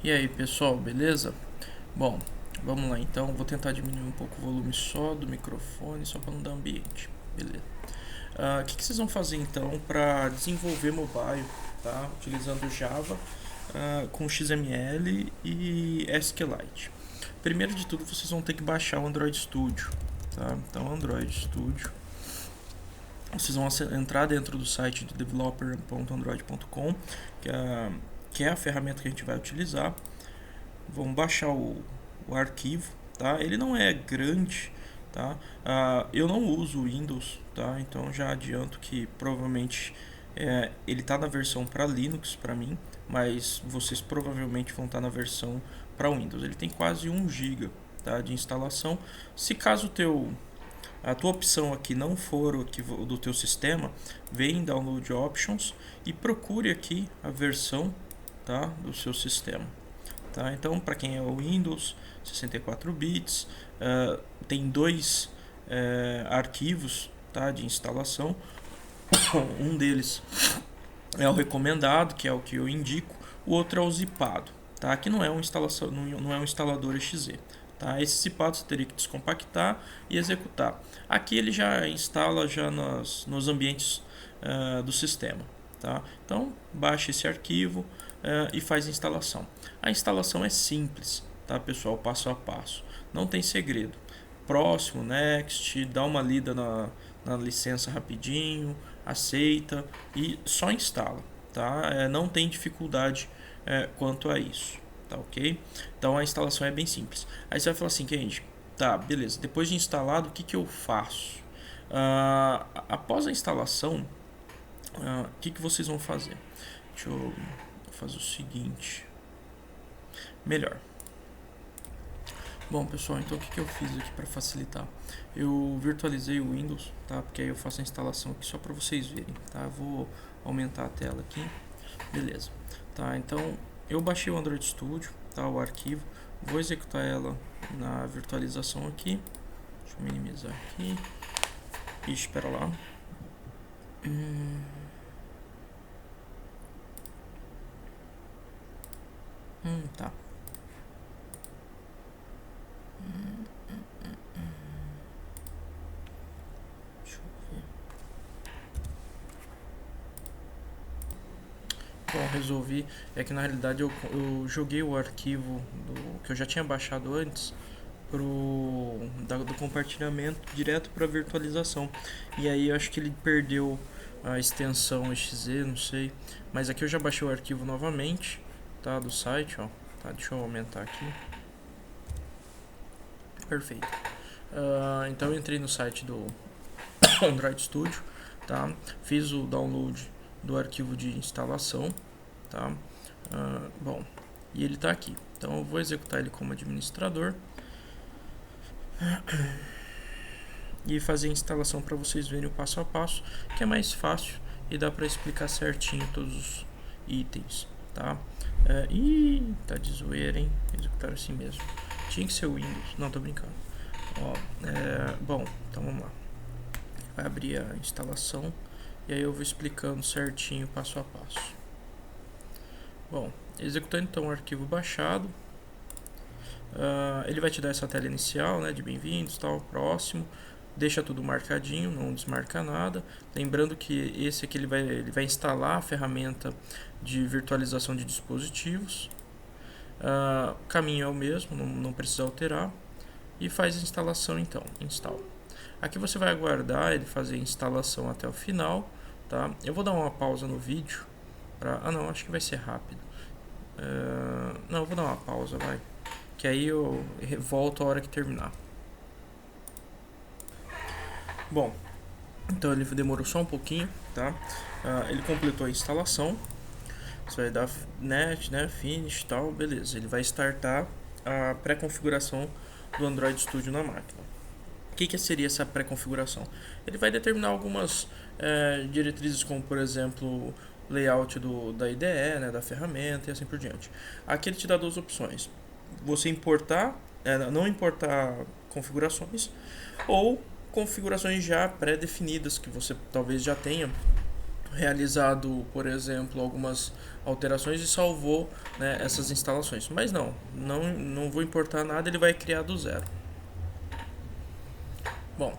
E aí pessoal, beleza? Bom, vamos lá então. Vou tentar diminuir um pouco o volume só do microfone, só para não dar ambiente, beleza? O que vocês vão fazer então para desenvolver mobile, tá? Utilizando Java com XML e SQLite. Primeiro de tudo, vocês vão ter que baixar o Android Studio, tá? Então, Android Studio. Vocês vão entrar dentro do site de developer.android.com, que é a ferramenta que a gente vai utilizar. Vamos baixar o arquivo, tá? Ele não é grande, tá? Eu não uso Windows, tá? Então já adianto que provavelmente ele está na versão para Linux para mim, mas vocês provavelmente vão estar na versão para Windows. Ele tem quase 1 GB, tá, de instalação. Se caso a tua opção aqui não for o do teu sistema, vem em Download Options e procure aqui a versão, tá, do seu sistema. Tá? Então, para quem é o Windows, 64 bits, tem dois arquivos, tá, de instalação. Um deles é o recomendado, que é o que eu indico. O outro é o zipado, tá? Que não é um instalador exe. Tá? Esse zipado você teria que descompactar e executar. Aqui ele já instala já nos ambientes do sistema. Tá? Então, baixa esse arquivo e faz a instalação. A instalação é simples, tá, pessoal? Passo a passo. Não tem segredo. Próximo, next, dá uma lida na licença rapidinho, aceita e só instala. Tá? Não tem dificuldade quanto a isso. Tá, ok? Então a instalação é bem simples. Aí você vai falar assim, Kendi, tá, beleza. Depois de instalado, o que eu faço? Após a instalação, o que vocês vão fazer? Deixa eu fazer o seguinte. Melhor. Bom, pessoal, então o que eu fiz aqui para facilitar? Eu virtualizei o Windows, tá? Porque aí eu faço a instalação aqui só para vocês verem, tá? Eu vou aumentar a tela aqui. Beleza. Tá, então eu baixei o Android Studio, tá? O arquivo. Vou executar ela na virtualização aqui. Deixa eu minimizar aqui. Ixi, espera lá. Tá. Deixa eu ver. Bom, resolvi. É que na realidade eu joguei o arquivo que eu já tinha baixado antes do compartilhamento direto para virtualização. E aí eu acho que ele perdeu a extensão exe, não sei. Mas aqui eu já baixei o arquivo novamente, tá? Do site, ó. Tá, deixa eu aumentar aqui. Perfeito. Então eu entrei no site do Android Studio, tá? Fiz o download do arquivo de instalação, tá? Bom, e ele está aqui. Então eu vou executar ele como administrador e fazer a instalação para vocês verem o passo a passo, que é mais fácil e dá para explicar certinho todos os itens, tá? Tá de zoeira, hein? Executar assim mesmo. Tinha que ser o Windows. Não, tô brincando. Bom, então vamos lá. Vai abrir a instalação e aí eu vou explicando certinho passo a passo. Bom, executando então o arquivo baixado, ele vai te dar essa tela inicial, né, de bem-vindos, tal, próximo. Deixa tudo marcadinho, não desmarca nada. Lembrando que esse aqui ele vai instalar a ferramenta de virtualização de dispositivos. O caminho é o mesmo, não precisa alterar. E faz a instalação então, install. Aqui você vai aguardar ele fazer a instalação até o final, tá? Eu vou dar uma pausa no vídeo não, acho que vai ser rápido. Não, eu vou dar uma pausa, vai. Que aí eu volto a hora que terminar. Bom, então ele demorou só um pouquinho, tá? Ele completou a instalação. Você vai dar net, né, finish, tal, beleza. Ele vai startar a pré-configuração do Android Studio na máquina. O que seria essa pré-configuração? Ele vai determinar algumas diretrizes, como por exemplo layout da IDE, né, da ferramenta e assim por diante. Aqui ele te dá duas opções: você importar, não importar configurações, ou configurações já pré-definidas que você talvez já tenha realizado, por exemplo, algumas alterações e salvou, né, essas instalações. Mas não vou importar nada, ele vai criar do zero. Bom,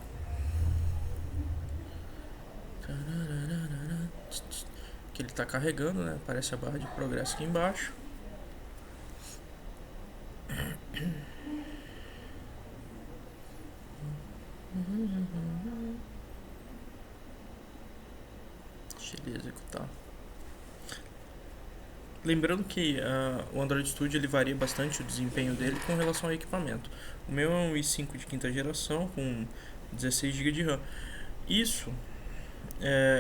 que ele está carregando, né? Aparece a barra de progresso aqui embaixo. Deixa ele executar. Lembrando que o Android Studio ele varia bastante o desempenho dele com relação ao equipamento. O meu é um i5 de quinta geração com 16 GB de RAM. Isso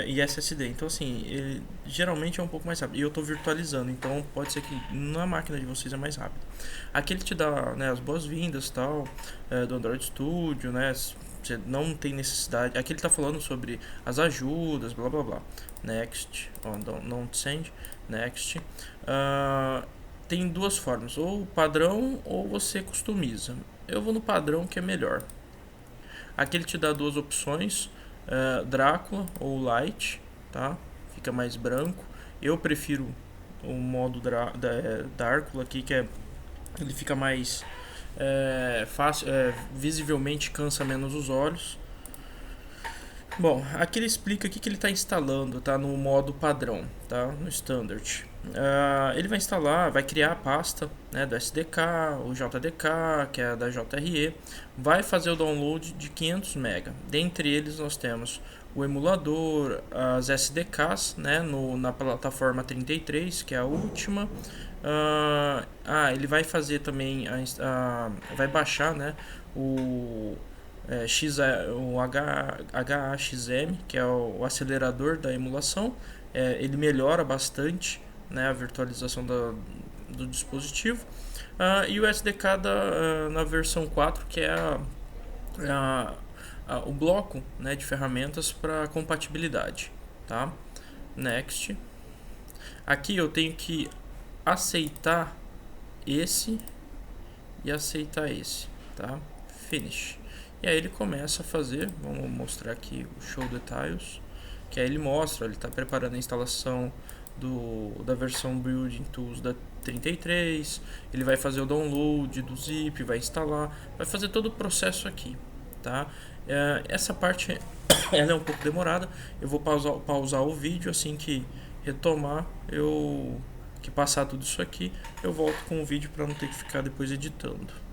e SSD. Então, assim, ele geralmente é um pouco mais rápido. E eu estou virtualizando, então pode ser que na máquina de vocês é mais rápido. Aqui ele te dá, né, as boas-vindas tal, do Android Studio, né? Você não tem necessidade. Aqui ele está falando sobre as ajudas, blá blá blá. Next, don't send, next. Tem duas formas, ou padrão ou você customiza. Eu vou no padrão que é melhor. Aqui ele te dá duas opções, Drácula ou Light, tá? Fica mais branco. Eu prefiro o modo Drácula aqui, que ele fica mais fácil, visivelmente cansa menos os olhos. Bom, aqui ele explica o que ele está instalando, tá? No modo padrão, tá? No Standard. Ele vai instalar, vai criar a pasta, né, do SDK, o JDK, que é da JRE, vai fazer o download de 500 MB. Dentre eles nós temos o emulador, as SDKs, né, na plataforma 33, que é a última. Ele vai fazer também, vai baixar, né, o HAXM, que é o acelerador da emulação. Ele melhora bastante, né, a virtualização do dispositivo. E o SDK na versão 4, que é o bloco, né, de ferramentas para compatibilidade. Tá? Next. Aqui eu tenho que aceitar esse e aceitar esse. Tá? Finish. E aí ele começa a fazer, vamos mostrar aqui o Show Details, que aí ele mostra, ele está preparando a instalação da versão Building Tools da 33, ele vai fazer o download do zip, vai instalar, vai fazer todo o processo aqui, tá? Essa parte ela é um pouco demorada, eu vou pausar o vídeo, assim que retomar, que passar tudo isso aqui, eu volto com o vídeo para não ter que ficar depois editando.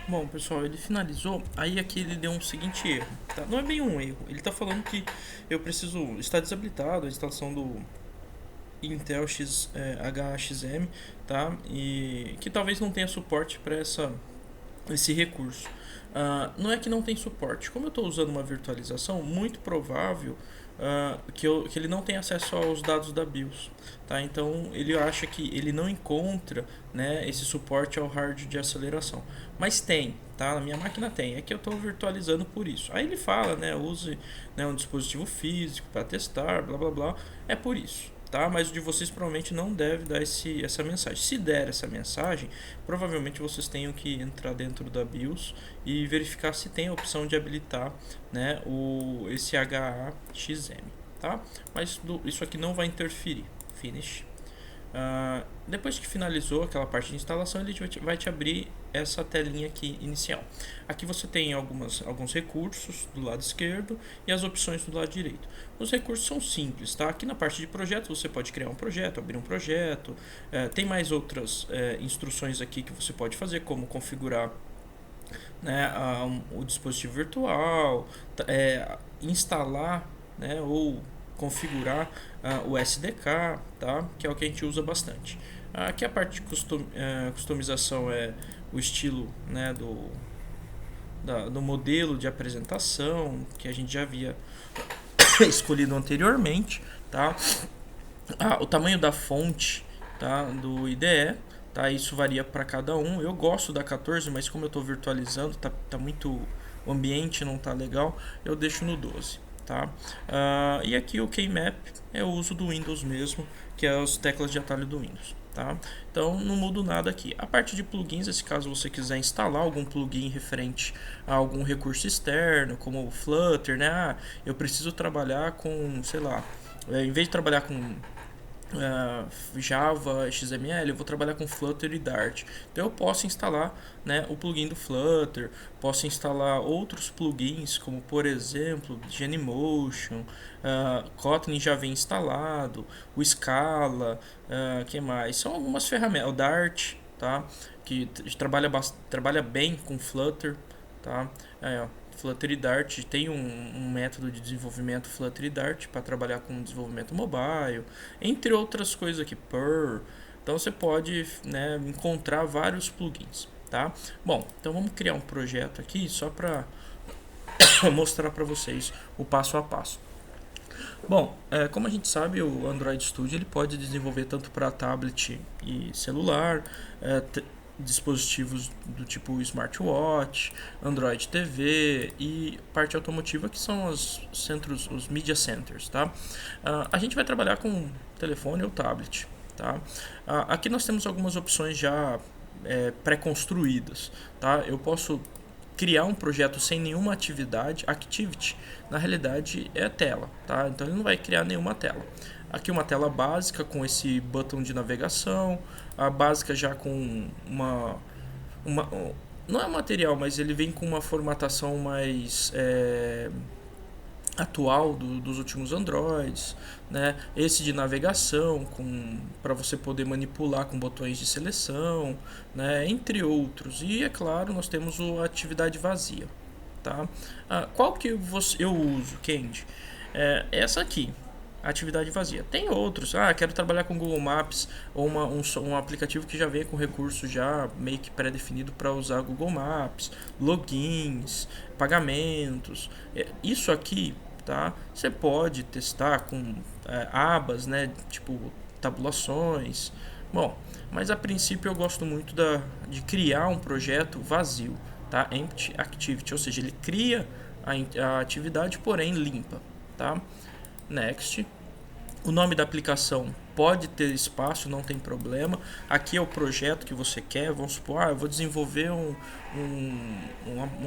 Bom, pessoal, ele finalizou, aí aqui ele deu um seguinte erro, tá? Não é bem um erro, ele está falando que eu preciso estar desabilitado a instalação do Intel HAXM, tá? E que talvez não tenha suporte para esse recurso. Não é que não tem suporte, como eu estou usando uma virtualização, muito provável que ele não tem acesso aos dados da BIOS, tá? Então ele acha que ele não encontra, né, esse suporte ao hard de aceleração, mas tem, tá? Na minha máquina tem, é que eu estou virtualizando por isso. Aí ele fala, né, use, né, um dispositivo físico para testar, blá blá blá, é por isso. Tá? Mas o de vocês provavelmente não deve dar essa mensagem. Se der essa mensagem, provavelmente vocês tenham que entrar dentro da BIOS e verificar se tem a opção de habilitar, né, esse HAXM, tá? Mas isso aqui não vai interferir. Finish. Depois que finalizou aquela parte de instalação, ele vai te abrir essa telinha aqui inicial. Aqui você tem alguns recursos do lado esquerdo e as opções do lado direito. Os recursos são simples, tá? Aqui na parte de projetos você pode criar um projeto, abrir um projeto, tem mais outras instruções aqui que você pode fazer, como configurar, né, o dispositivo virtual, instalar, né, ou configurar o SDK, tá? Que é o que a gente usa bastante. Aqui a parte de customização é o estilo, né, do modelo de apresentação que a gente já havia escolhido anteriormente, tá? O tamanho da fonte, tá, do IDE, tá? Isso varia para cada um. Eu gosto da 14, mas como eu estou virtualizando, tá muito, o ambiente não tá legal, eu deixo no 12. Tá? E aqui o Keymap é o uso do Windows mesmo, que é as teclas de atalho do Windows. tá? Então não mudo nada aqui. A parte de plugins, se caso você quiser instalar algum plugin referente a algum recurso externo, como o Flutter, né? Eu preciso trabalhar com, sei lá, em vez de trabalhar com Java, XML, eu vou trabalhar com Flutter e Dart. Então eu posso instalar, né, o plugin do Flutter, posso instalar outros plugins, como por exemplo Genymotion, Kotlin já vem instalado, o Scala, que mais? São algumas ferramentas, o Dart, tá? Que trabalha bem com Flutter, tá? Flutter e Dart tem um método de desenvolvimento Flutter e Dart para trabalhar com desenvolvimento mobile, entre outras coisas aqui, Perl. Então você pode, né, encontrar vários plugins, tá? Bom, então vamos criar um projeto aqui só para mostrar para vocês o passo a passo. Bom, como a gente sabe, o Android Studio ele pode desenvolver tanto para tablet e celular, dispositivos do tipo smartwatch, Android TV e parte automotiva, que são os centros, os media centers, tá? A gente vai trabalhar com telefone ou tablet, tá? Aqui nós temos algumas opções já pré-construídas, tá? Eu posso criar um projeto sem nenhuma atividade, activity, na realidade é tela, tá? Então ele não vai criar nenhuma tela. Aqui uma tela básica com esse botão de navegação, a básica já com uma não é material, mas ele vem com uma formatação mais atual dos últimos Androids, né? Esse de navegação para você poder manipular com botões de seleção, né? Entre outros. E é claro, nós temos a atividade vazia, tá? Qual que eu uso, Candy? Essa aqui, atividade vazia. Tem outros. Quero trabalhar com Google Maps ou um aplicativo que já vem com recurso já meio que pré-definido para usar Google Maps, logins, pagamentos. Isso aqui, tá? Você pode testar com abas, né? Tipo tabulações. Bom, mas a princípio eu gosto muito de criar um projeto vazio, tá? Empty Activity, ou seja, ele cria a atividade, porém limpa, tá? Next. O nome da aplicação pode ter espaço, não tem problema. Aqui é o projeto que você quer. Vamos supor, eu vou desenvolver um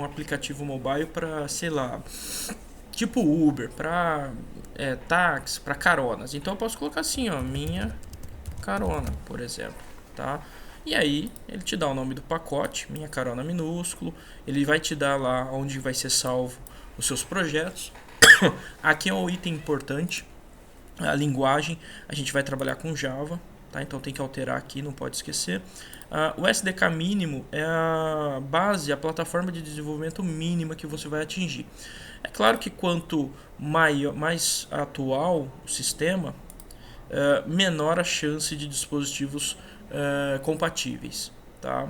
aplicativo mobile para, sei lá, tipo Uber, para táxi, para caronas. Então eu posso colocar assim, ó, minha carona, por exemplo, tá? E aí ele te dá o nome do pacote, minha carona minúsculo. Ele vai te dar lá onde vai ser salvo os seus projetos. Aqui é um item importante. A linguagem, a gente vai trabalhar com Java, tá? Então tem que alterar aqui, não pode esquecer. O SDK mínimo é a base, a plataforma de desenvolvimento mínima que você vai atingir. É claro que quanto mais atual o sistema, menor a chance de dispositivos compatíveis, tá?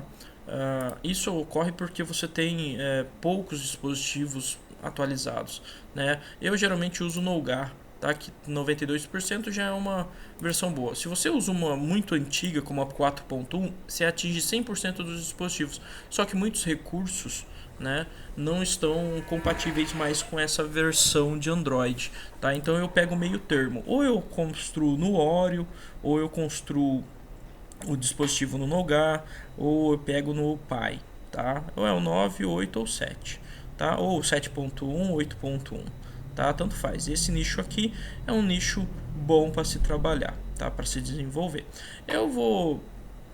Isso ocorre porque você tem poucos dispositivos atualizados, né? Eu geralmente uso Nougat, tá? Que 92% já é uma versão boa. Se você usa uma muito antiga, como a 4.1, você atinge 100% dos dispositivos. Só que muitos recursos, né, não estão compatíveis mais com essa versão de Android, tá? Então eu pego meio termo. Ou eu construo no Oreo, ou eu construo o dispositivo no Nougat, ou eu pego no Pi, tá? Ou é o 9, 8 ou 7, tá? Ou 7.1, 8.1. Tá? Tanto faz. Esse nicho aqui é um nicho bom para se trabalhar, tá? Para se desenvolver. Eu vou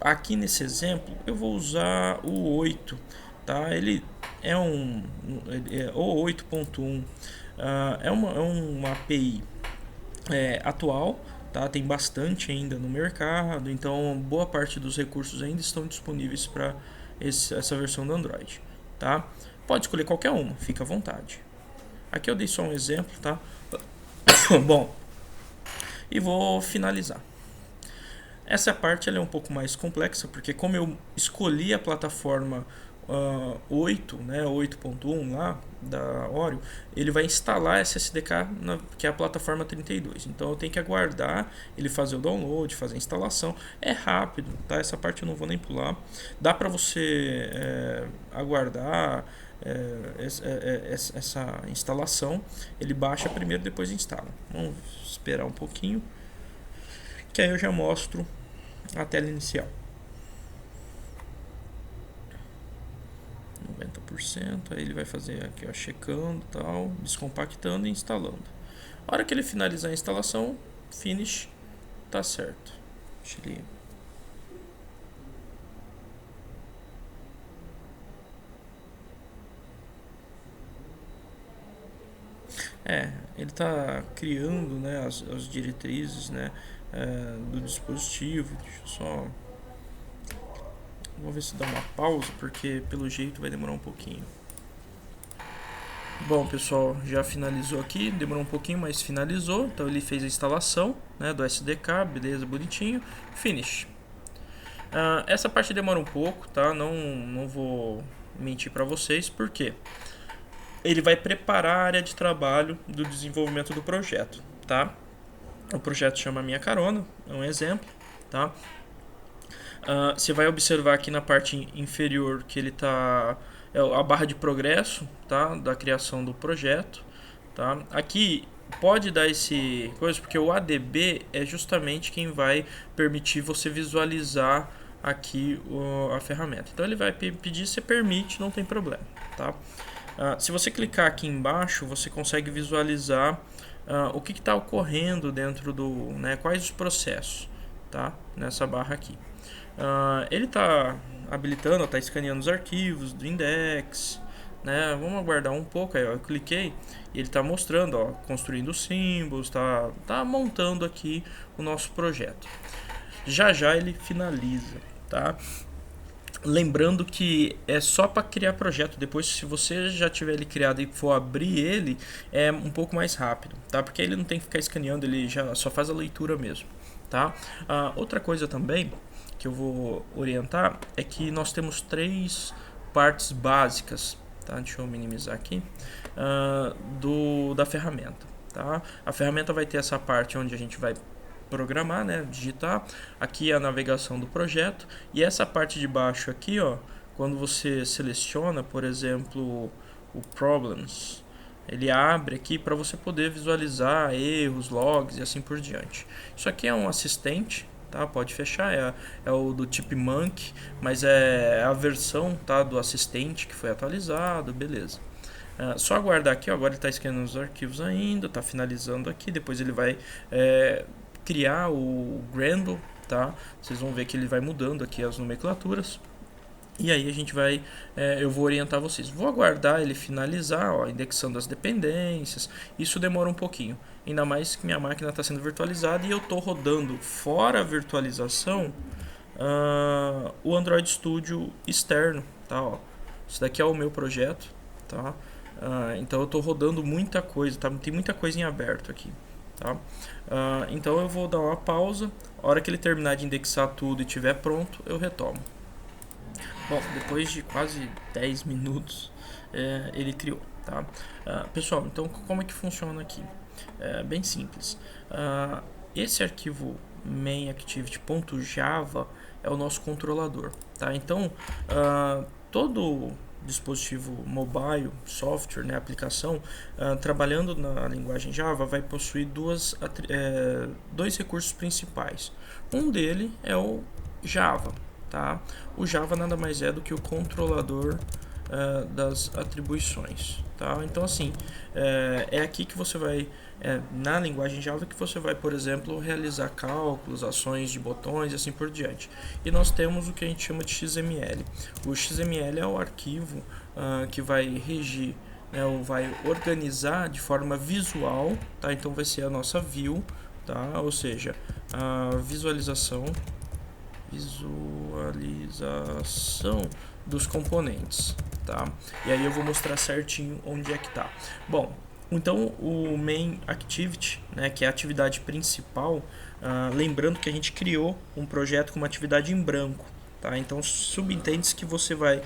aqui nesse exemplo, eu vou usar o 8, tá? Ele é o 8.1, é uma API atual, tá? Tem bastante ainda no mercado, então boa parte dos recursos ainda estão disponíveis para essa versão do Android, tá? Pode escolher qualquer uma, fica à vontade. Aqui eu dei só um exemplo, tá? Bom, e vou finalizar. Essa parte ela é um pouco mais complexa, porque como eu escolhi a plataforma 8, né, 8.1 lá da Oreo, ele vai instalar essa SDK, que é a plataforma 32. Então eu tenho que aguardar ele fazer o download, fazer a instalação. É rápido, tá? Essa parte eu não vou nem pular. Dá para você aguardar essa instalação. Ele baixa primeiro, depois instala. Vamos esperar um pouquinho, que aí eu já mostro a tela inicial. 90%, aí ele vai fazer aqui, ó, checando, tal, descompactando e instalando. A hora que ele finalizar a instalação, finish, tá certo. Deixa ele... ele está criando, né, as diretrizes, né, do dispositivo. Deixa eu só... Vou ver se dá uma pausa, porque pelo jeito vai demorar um pouquinho. Bom, pessoal, já finalizou aqui, demorou um pouquinho, mas finalizou. Então ele fez a instalação, né, do SDK, beleza, bonitinho. Finish. Essa parte demora um pouco, tá? Não vou mentir para vocês, porque ele vai preparar a área de trabalho do desenvolvimento do projeto, tá? O projeto chama Minha Carona, é um exemplo, tá? Você vai observar aqui na parte inferior que ele tá a barra de progresso, tá, da criação do projeto, tá? Aqui pode dar esse coisa porque o ADB é justamente quem vai permitir você visualizar aqui a ferramenta. Então ele vai pedir, você permite, não tem problema, tá? Se você clicar aqui embaixo, você consegue visualizar o que está ocorrendo dentro do, né, quais os processos, tá? Nessa barra aqui. Ele está habilitando, está escaneando os arquivos do index, né? Vamos aguardar um pouco. Aí, ó, eu cliquei e ele está mostrando, ó, construindo os símbolos, tá montando aqui o nosso projeto. Já já ele finaliza, tá? Lembrando que é só para criar projeto. Depois, se você já tiver ele criado e for abrir ele, é um pouco mais rápido, tá? Porque ele não tem que ficar escaneando, ele já só faz a leitura mesmo, tá? Outra coisa também que eu vou orientar é que nós temos 3 partes básicas, tá? Deixa eu minimizar aqui, da ferramenta, tá? A ferramenta vai ter essa parte onde a gente vai programar, né, digitar, aqui a navegação do projeto, e essa parte de baixo aqui, ó, quando você seleciona, por exemplo, o Problems, ele abre aqui para você poder visualizar erros, logs e assim por diante. Isso aqui é um assistente, tá? Pode fechar, é o do tipo Monkey, mas é a versão, tá, do assistente que foi atualizado, beleza. Só aguardar aqui, ó, agora ele está escaneando os arquivos ainda, está finalizando aqui, depois ele vai criar o Gradle, tá? Vocês vão ver que ele vai mudando aqui as nomenclaturas. E aí a gente vai, eu vou orientar vocês. Vou aguardar ele finalizar, ó, indexando as dependências. Isso demora um pouquinho, ainda mais que minha máquina está sendo virtualizada e eu estou rodando fora a virtualização o Android Studio externo, tá? Ó. Isso daqui é o meu projeto, tá? Então eu estou rodando muita coisa, tá? Tem muita coisa em aberto aqui, tá? Então eu vou dar uma pausa. A hora que ele terminar de indexar tudo e estiver pronto, eu retomo. Bom, depois de quase 10 minutos, ele criou, tá? Pessoal, então como é que funciona aqui? É bem simples. Esse arquivo mainActivity.java é o nosso controlador, tá? Então, todo dispositivo mobile, software, né, aplicação, trabalhando na linguagem Java, vai possuir dois recursos principais. Um dele é o Java, tá? O Java nada mais é do que o controlador das atribuições, tá? Então assim, é aqui que você vai, na linguagem Java, que você vai, por exemplo, realizar cálculos, ações de botões e assim por diante. E nós temos o que a gente chama de XML. O XML é o arquivo que vai regir, né, ou vai organizar de forma visual, tá? Então vai ser a nossa view, tá? Ou seja, a visualização dos componentes, tá? E aí eu vou mostrar certinho onde é que tá. Bom, então o main activity, né, que é a atividade principal, lembrando que a gente criou um projeto com uma atividade em branco, tá? Então subentende-se que você vai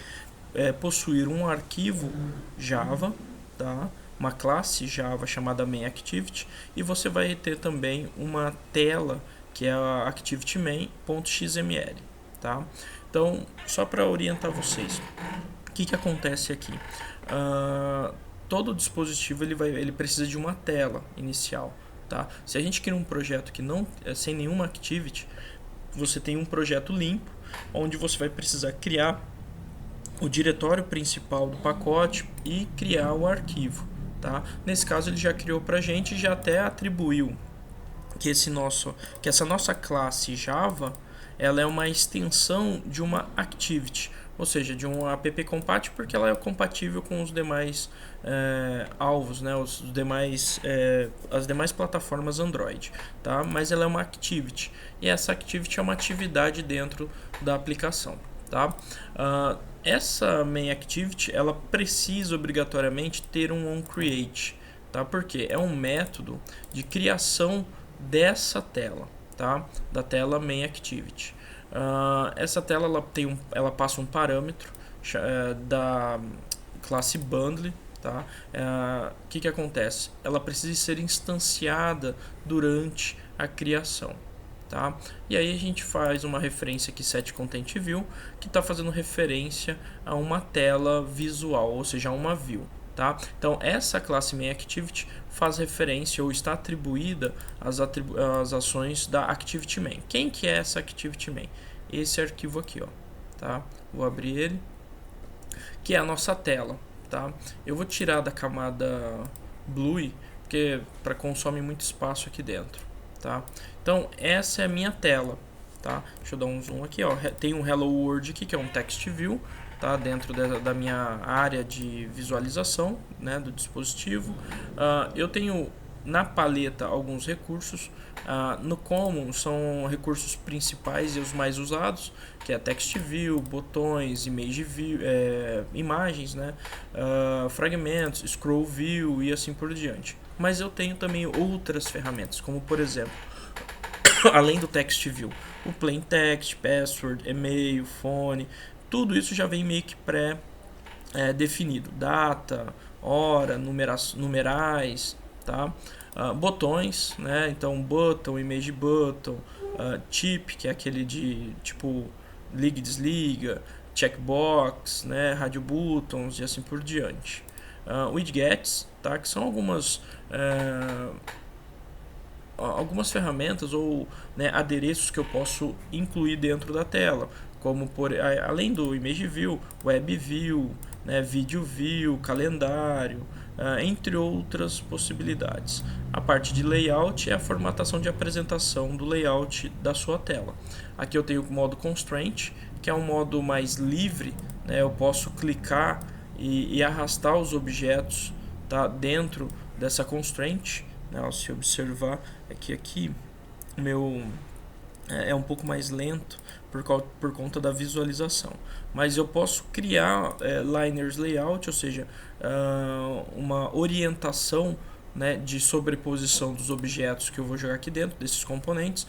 possuir um arquivo Java, tá? Uma classe Java chamada main activity, e você vai ter também uma tela que é a activity_main.xml, tá? Então, só para orientar vocês, o que acontece aqui? Todo dispositivo ele precisa de uma tela inicial, tá? Se a gente cria um projeto que não sem nenhuma activity, você tem um projeto limpo, onde você vai precisar criar o diretório principal do pacote e criar o arquivo. Tá? Nesse caso ele já criou para a gente e já até atribuiu que essa nossa classe Java, ela é uma extensão de uma activity, ou seja, de um app compat, porque ela é compatível com os demais alvos, né, as demais plataformas Android, tá? Mas ela é uma activity e essa activity é uma atividade dentro da aplicação, tá? Essa main activity ela precisa obrigatoriamente ter um onCreate, tá? Porque é um método de criação dessa tela, tá? Da tela main activity. Essa tela ela passa um parâmetro da classe bundle, tá? Que acontece? Ela precisa ser instanciada durante a criação. Tá? E aí a gente faz uma referência aqui setContentView, que está fazendo referência a uma tela visual, ou seja, a uma view. Tá? Então essa classe MainActivity faz referência ou está atribuída às ações da ActivityMain. Quem que é essa ActivityMain? Esse arquivo aqui, ó, tá? Vou abrir ele, que é a nossa tela. Tá? Eu vou tirar da camada Blue, porque consome muito espaço aqui dentro. Tá? Então essa é a minha tela, tá? Deixa eu dar um zoom aqui, ó. Tem um Hello World aqui que é um text view, tá? Dentro da minha área de visualização, né, do dispositivo. Eu tenho na paleta alguns recursos. No Common são recursos principais e os mais usados, que é text view, botões, image view, imagens, né, fragmentos, scroll view e assim por diante. Mas eu tenho também outras ferramentas, como por exemplo, além do text view, o plain text, password, e-mail, phone, tudo isso já vem meio que pré-definido, data, hora, numerais, tá? Botões, né? Então button, image button, tip, que é aquele de tipo liga e desliga, checkbox, né? Radio buttons e assim por diante. Widgets, tá? Que são algumas ferramentas ou, né, adereços que eu posso incluir dentro da tela, como além do Image View, Web View, né, Video View, calendário, entre outras possibilidades. A parte de layout é a formatação de apresentação do layout da sua tela. Aqui eu tenho o modo Constraint, que é um modo mais livre, né, eu posso clicar e arrastar os objetos, tá, dentro dessa constraint. Se observar aqui o meu é um pouco mais lento por conta da visualização, mas eu posso criar liners layout, ou seja, uma orientação, né, de sobreposição dos objetos que eu vou jogar aqui dentro desses componentes,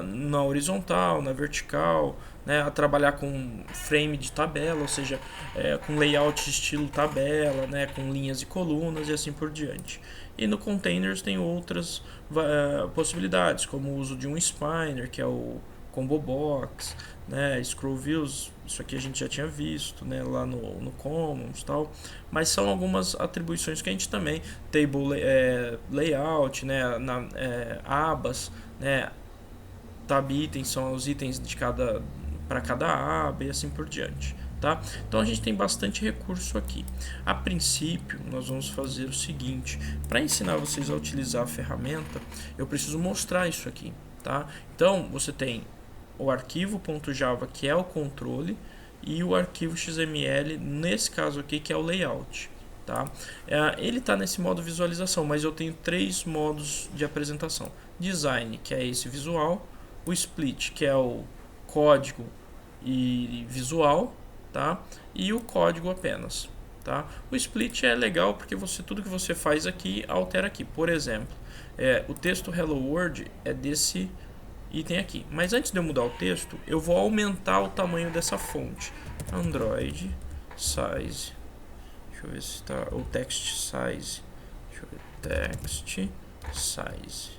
na horizontal, na vertical, né, a trabalhar com frame de tabela, ou seja, com layout estilo tabela, né, com linhas e colunas e assim por diante. E no Containers tem outras possibilidades, como o uso de um spinner, que é o combo box, né, scroll views, isso aqui a gente já tinha visto, né, lá no Commons e tal, mas são algumas atribuições que a gente também, table layout, né, abas, né, tab itens são os itens para cada aba e assim por diante. Tá? Então a gente tem bastante recurso aqui. A princípio, nós vamos fazer o seguinte: para ensinar vocês a utilizar a ferramenta, eu preciso mostrar isso aqui. Tá? Então você tem o arquivo .java, que é o controle, e o arquivo XML, nesse caso aqui, que é o layout. Tá? Ele está nesse modo visualização, mas eu tenho 3 modos de apresentação: design, que é esse visual; o split, que é o código e visual, tá? E o código apenas, tá? O split é legal porque tudo que você faz aqui altera aqui. Por exemplo, o texto Hello World é desse item aqui, mas antes de eu mudar o texto, eu vou aumentar o tamanho dessa fonte. Android size, deixa eu ver se está o text size, deixa eu ver, text size,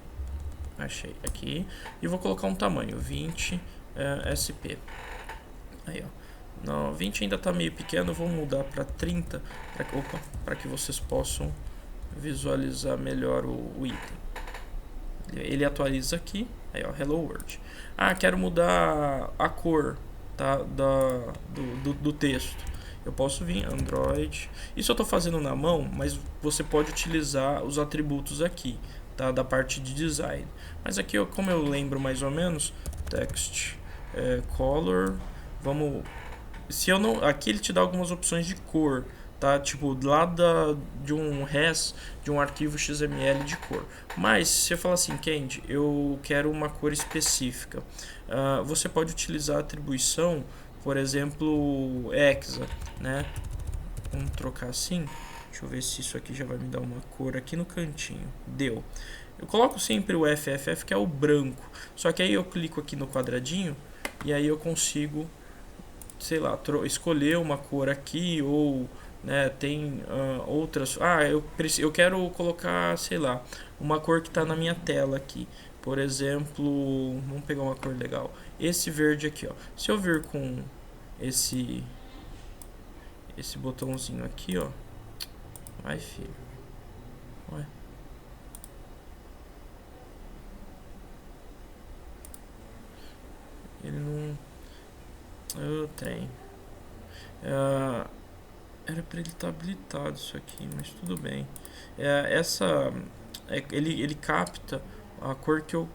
achei aqui, e vou colocar um tamanho 20 sp. Aí, ó. Não, 20 ainda está meio pequeno, eu vou mudar para 30 para que vocês possam visualizar melhor o item. Ele atualiza aqui, Aí, ó, Hello World. Ah, quero mudar a cor, tá, do texto. Eu posso vir Android. Isso eu estou fazendo na mão, mas você pode utilizar os atributos aqui, tá, da parte de design. Mas aqui, como eu lembro mais ou menos, text, color, vamos. Se eu não, aqui ele te dá algumas opções de cor, tá? Tipo, lá de um res, de um arquivo XML de cor. Mas se você falar assim, Candy, eu quero uma cor específica, você pode utilizar a atribuição, por exemplo, hexa, né? Vamos trocar assim. Deixa eu ver se isso aqui já vai me dar uma cor aqui no cantinho. Deu. Eu coloco sempre o FFF, que é o branco. Só que aí eu clico aqui no quadradinho e aí eu consigo, sei lá, escolher uma cor aqui ou, né, tem outras. Eu quero colocar, sei lá, uma cor que está na minha tela aqui. Por exemplo, vamos pegar uma cor legal. Esse verde aqui, ó. Se eu vir com esse botãozinho aqui, ó. Vai, filho. Ué. Ele não. Eu tenho. Era pra ele estar habilitado isso aqui, mas tudo bem. Ele capta a cor que eu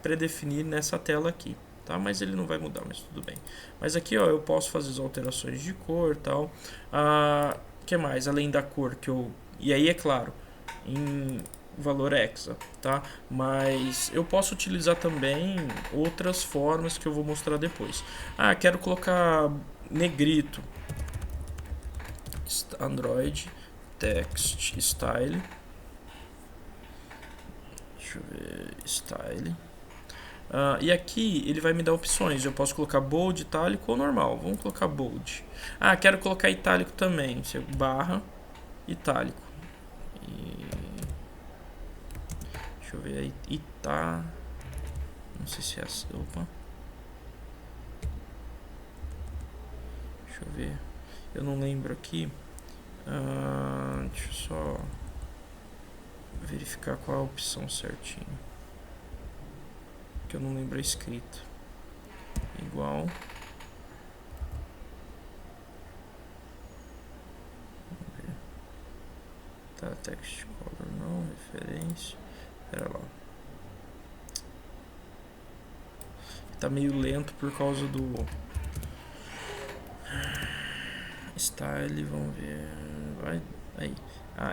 predefini nessa tela aqui, tá? Mas ele não vai mudar, mas tudo bem. Mas aqui, ó, eu posso fazer as alterações de cor e tal. Que mais? Além da cor que eu... E aí, é claro, em valor hexa, tá? Mas eu posso utilizar também outras formas que eu vou mostrar depois. Quero colocar negrito. Android text style. Deixa eu ver, style. E aqui ele vai me dar opções. Eu posso colocar bold, itálico ou normal. Vamos colocar bold. Quero colocar itálico também. Você barra itálico. Deixa eu ver aí. Não sei se é essa. Opa. Deixa eu ver. Eu não lembro aqui. Deixa eu só verificar qual é a opção certinho. Que eu não lembro a escrita. Igual. Vamos ver. Tá, text color não, referência. Pera lá. Tá meio lento por causa do style, vamos ver. Vai aí.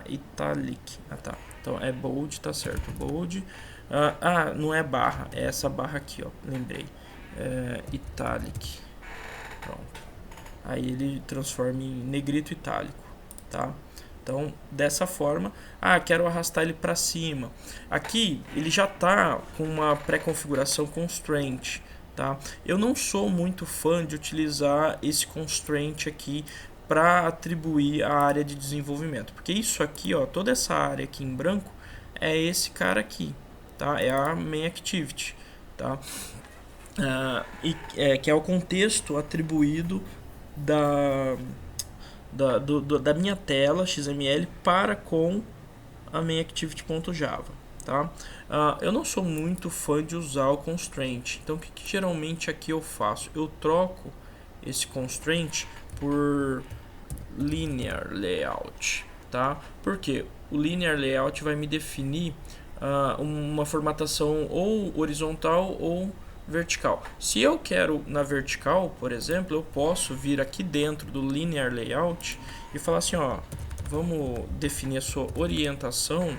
Italic. Tá. Então é bold, tá certo. Bold. Não é barra, é essa barra aqui, ó. Lembrei. Italic. Pronto. Aí ele transforma em negrito itálico, tá? Então, dessa forma, quero arrastar ele para cima. Aqui ele já tá com uma pré-configuração constraint, tá? Eu não sou muito fã de utilizar esse constraint aqui para atribuir a área de desenvolvimento, porque isso aqui, ó, toda essa área aqui em branco é esse cara aqui, tá? É a main activity, tá? Que é o contexto atribuído da minha tela XML para com a mainActivity.java, tá? Eu não sou muito fã de usar o constraint, então o que geralmente aqui eu faço? Eu troco esse constraint por linear layout, tá? Porque o linear layout vai me definir uma formatação ou horizontal ou vertical. Se eu quero na vertical, por exemplo, eu posso vir aqui dentro do linear layout e falar assim, ó, vamos definir a sua orientação,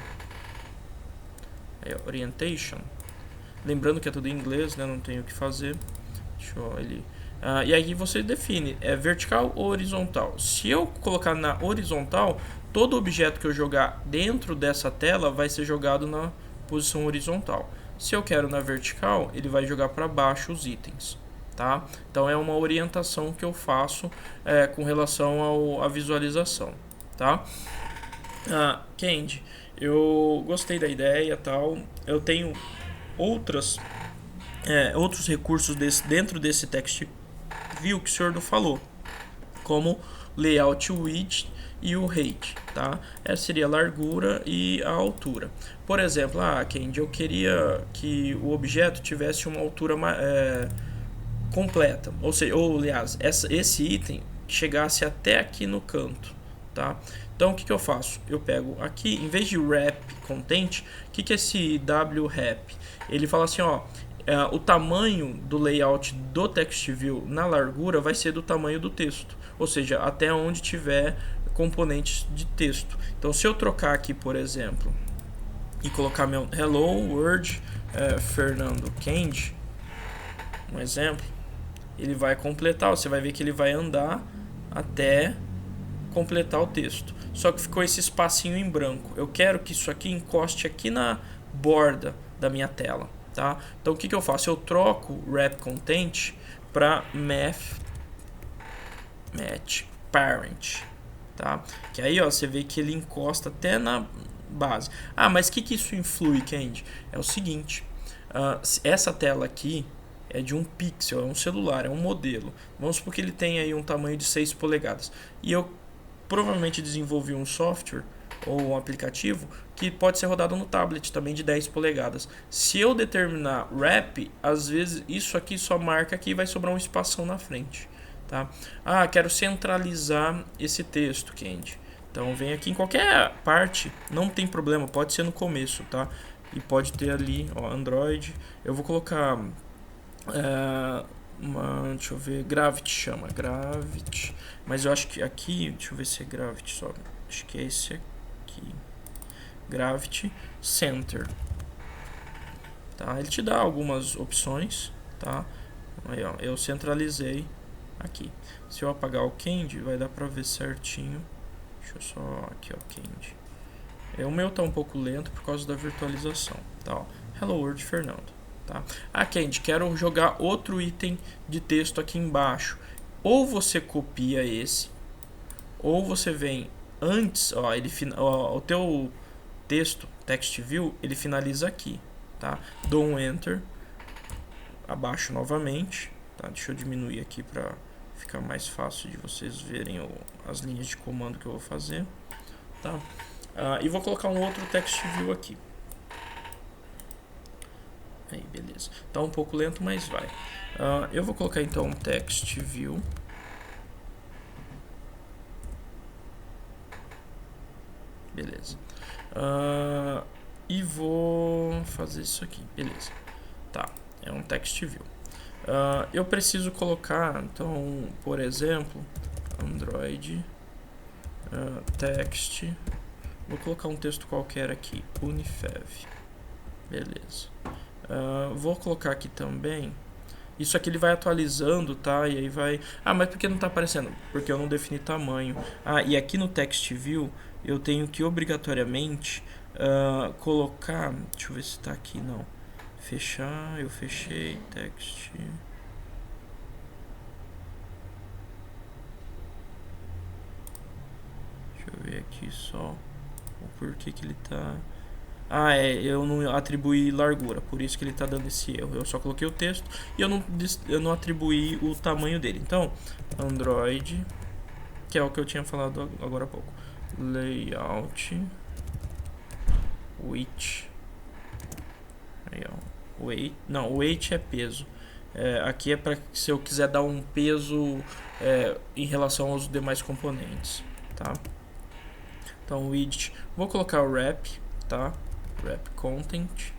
orientation, lembrando que é tudo em inglês, né, não tenho o que fazer. Deixa eu ele e aí você define, é vertical ou horizontal. Se eu colocar na horizontal, todo objeto que eu jogar dentro dessa tela vai ser jogado na posição horizontal. Se eu quero na vertical, ele vai jogar para baixo os itens, tá? Então é uma orientação que eu faço com relação à visualização, tá? Candy, eu gostei da ideia, tal. Eu tenho outros recursos dentro desse text view que o senhor não falou. como layout width e o height, tá? Essa seria a largura e a altura. Por exemplo, Kendi, eu queria que o objeto tivesse uma altura completa, ou seja, aliás, esse item chegasse até aqui no canto, tá? Então o que eu faço? Eu pego aqui, em vez de wrap content, o que é esse wrap? Ele fala assim, ó, o tamanho do layout do text view na largura vai ser do tamanho do texto, ou seja, até onde tiver componentes de texto. Então se eu trocar aqui, por exemplo, e colocar meu hello world Fernando Kendi, um exemplo, ele vai completar, você vai ver que ele vai andar até completar o texto. Só que ficou esse espacinho em branco. Eu quero que isso aqui encoste aqui na borda da minha tela, tá? Então o que eu faço? Eu troco wrap content para match parent, tá? Que aí, ó, você vê que ele encosta até na base. Mas o que isso influi, Kendi? É o seguinte, essa tela aqui é de 1 pixel, é um celular, é um modelo. Vamos supor que ele tem aí um tamanho de 6 polegadas. E eu provavelmente desenvolvi um software ou um aplicativo que pode ser rodado no tablet também de 10 polegadas. Se eu determinar wrap, às vezes isso aqui só marca que vai sobrar um espação na frente, tá? Quero centralizar esse texto, Kendi. Então vem aqui em qualquer parte, não tem problema, pode ser no começo, tá? E pode ter ali, ó, Android. Eu vou colocar deixa eu ver, Gravity chama, Gravity, mas eu acho que aqui, deixa eu ver se é Gravity só, acho que é esse aqui, Gravity Center, tá? Ele te dá algumas opções, tá? Aí, ó, eu centralizei aqui. Se eu apagar o Kendi, vai dar pra ver certinho. Deixa eu só, aqui, ó, Kendi. O meu tá um pouco lento por causa da virtualização, tá? Ó, Hello World Fernando. Tá? Kendi, quero jogar outro item de texto aqui embaixo. Ou você copia esse, ou você vem antes, ó, o teu texto, text view, ele finaliza aqui, tá? Dou um enter, abaixo novamente, tá? Deixa eu diminuir aqui para ficar mais fácil de vocês verem as linhas de comando que eu vou fazer, tá? E vou colocar um outro text view aqui. Aí, beleza. Tá um pouco lento, mas vai. Eu vou colocar então um text view. Beleza. E vou fazer isso aqui. Beleza. Tá. É um text view. Eu preciso colocar, então, por exemplo, Android text. Vou colocar um texto qualquer aqui. Unifev. Beleza. Vou colocar aqui também. Isso aqui ele vai atualizando, tá? E aí vai... mas por que não tá aparecendo? Porque eu não defini tamanho. E aqui no Text View eu tenho que obrigatoriamente colocar... Deixa eu ver se tá aqui, não. Fechar, eu fechei. Text... Deixa eu ver aqui só o porquê que ele tá... eu não atribuí largura, por isso que ele está dando esse erro. Eu só coloquei o texto e eu não atribuí o tamanho dele. Então, Android, que é o que eu tinha falado agora há pouco. Layout Weight. Aí, ó. Weight. Não, weight é peso. Aqui é para se eu quiser dar um peso em relação aos demais componentes, tá? Então, widget. Vou colocar o wrap, tá? Wrap content.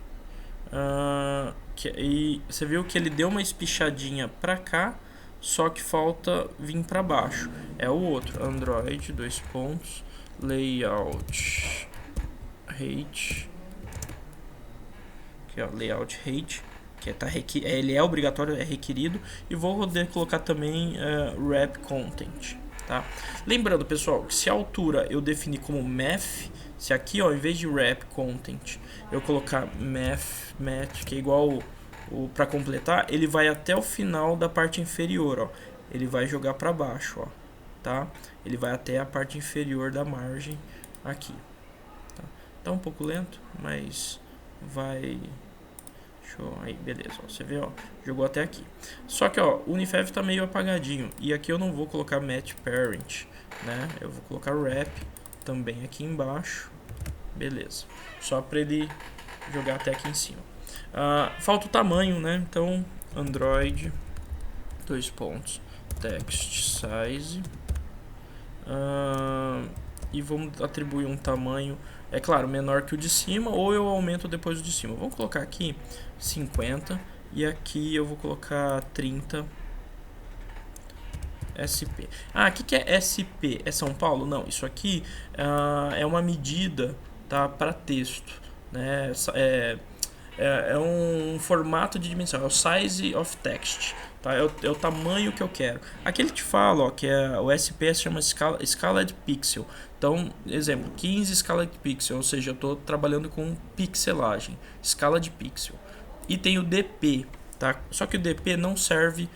E você viu que ele deu uma espichadinha pra cá, só que falta vir pra baixo. É o outro, Android, layout height, que é o layout height, que ele é obrigatório, é requerido, e vou poder colocar também wrap content, tá? Lembrando, pessoal, que se a altura eu definir como math, se aqui, ó, em vez de wrap content, eu colocar match, que é igual para completar, ele vai até o final da parte inferior, ó. Ele vai jogar para baixo, ó, tá? Ele vai até a parte inferior da margem aqui, tá? Tá um pouco lento, mas vai... Show, aí, beleza, ó, você vê, ó, jogou até aqui. Só que, ó, o Unifev tá meio apagadinho, e aqui eu não vou colocar Match Parent, né, eu vou colocar Wrap também aqui embaixo, beleza, só para ele jogar até aqui em cima. Falta o tamanho, né, então, Android, text size, e vamos atribuir um tamanho, é claro, menor que o de cima, ou eu aumento depois do de cima. Vamos colocar aqui 50 e aqui eu vou colocar 30 SP. O que é SP? É São Paulo? Não, isso aqui é uma medida, tá, para texto, né? É um formato de dimensão, é o size of text, tá? É o tamanho que eu quero. Aqui ele te fala, ó, que o SPS chama Scaled Pixel. Então, exemplo, 15 Scaled Pixel, ou seja, eu estou trabalhando com pixelagem, escala de pixel. E tem o DP, tá? Só que o DP não serve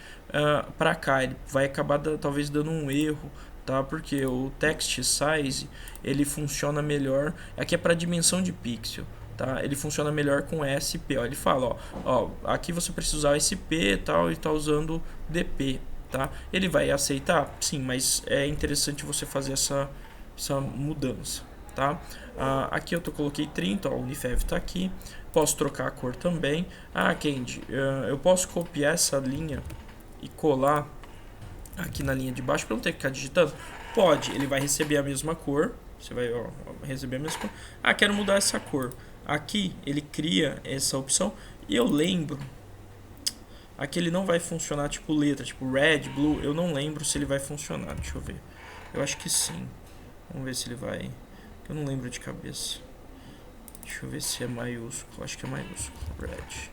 para cá, ele vai acabar talvez dando um erro, tá? Porque o text size ele funciona melhor, aqui é para dimensão de pixel. Tá? Ele funciona melhor com SP. Ó. Ele fala, ó, aqui você precisa usar SP tal, e está usando DP. Tá? Ele vai aceitar? Sim, mas é interessante você fazer essa mudança. Tá? Aqui eu coloquei 30, ó, o Unifev está aqui. Posso trocar a cor também. Candy, eu posso copiar essa linha e colar aqui na linha de baixo para não ter que ficar digitando? Pode, ele vai receber a mesma cor. Você vai receber a mesma cor. Quero mudar essa cor. Aqui ele cria essa opção e eu lembro, aqui ele não vai funcionar tipo letra, tipo red, blue, eu não lembro se ele vai funcionar, deixa eu ver, eu acho que sim, vamos ver se ele vai, eu não lembro de cabeça, deixa eu ver se é maiúsculo, acho que é maiúsculo, red,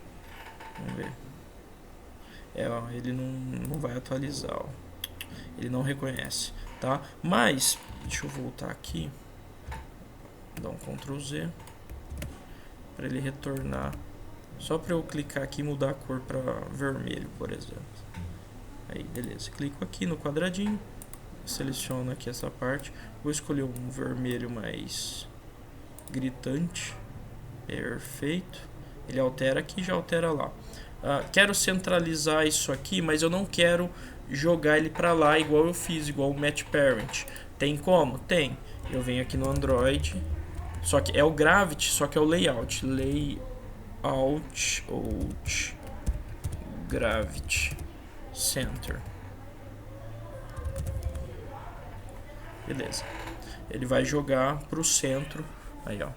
vamos ver, ele não vai atualizar, ó. Ele não reconhece, tá, mas, deixa eu voltar aqui, dar um Ctrl Z, para ele retornar, só para eu clicar aqui e mudar a cor para vermelho, por exemplo. Aí, beleza, clico aqui no quadradinho, seleciono aqui essa parte, vou escolher um vermelho mais gritante, perfeito, ele altera aqui e já altera lá. Quero centralizar isso aqui, mas eu não quero jogar ele para lá igual eu fiz, igual o Match Parent. Tem como? Tem. Eu venho aqui no Android, só que é o Gravity, só que é o layout. Gravity Center. Beleza. Ele vai jogar para o centro. Aí, ó.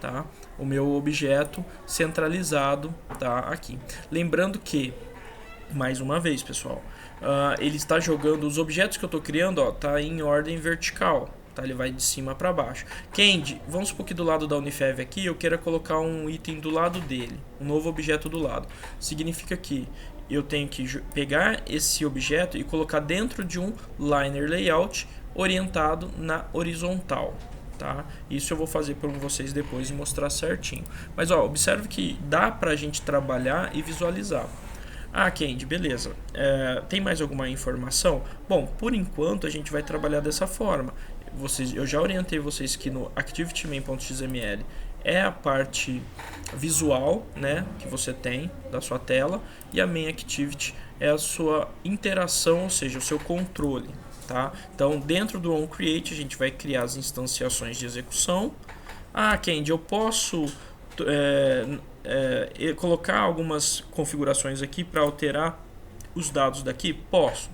Tá? O meu objeto centralizado tá aqui. Lembrando que, mais uma vez, pessoal, ele está jogando os objetos que eu estou criando, ó, tá em ordem vertical. Tá, ele vai de cima para baixo. Candy, vamos supor que do lado da Unifev aqui eu queira colocar um item do lado dele, um novo objeto do lado. Significa que eu tenho que pegar esse objeto e colocar dentro de um liner layout orientado na horizontal. Tá? Isso eu vou fazer para vocês depois e mostrar certinho. Mas ó, observe que dá para a gente trabalhar e visualizar. Candy, beleza. Tem mais alguma informação? Bom, por enquanto a gente vai trabalhar dessa forma. Eu já orientei vocês que no ActivityMain.xml é a parte visual, né, que você tem da sua tela, e a Main Activity é a sua interação, ou seja, o seu controle. Tá? Então, dentro do onCreate a gente vai criar as instanciações de execução. Candy, eu posso colocar algumas configurações aqui para alterar os dados daqui? Posso.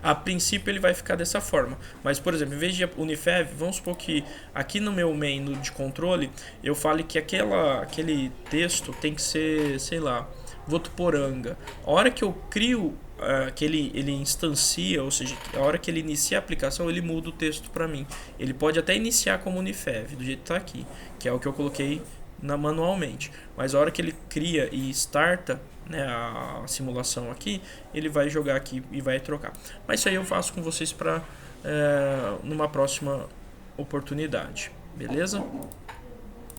A princípio ele vai ficar dessa forma, mas por exemplo, em vez de Unifev, vamos supor que aqui no meu menu de controle eu fale que aquele texto tem que ser, sei lá, Votuporanga. A hora que eu crio, que ele instancia, ou seja, a hora que ele inicia a aplicação, ele muda o texto para mim. Ele pode até iniciar como Unifev, do jeito que está aqui, que é o que eu coloquei manualmente, mas a hora que ele cria e starta, né, a simulação aqui, ele vai jogar aqui e vai trocar. Mas isso aí eu faço com vocês para numa próxima oportunidade, beleza?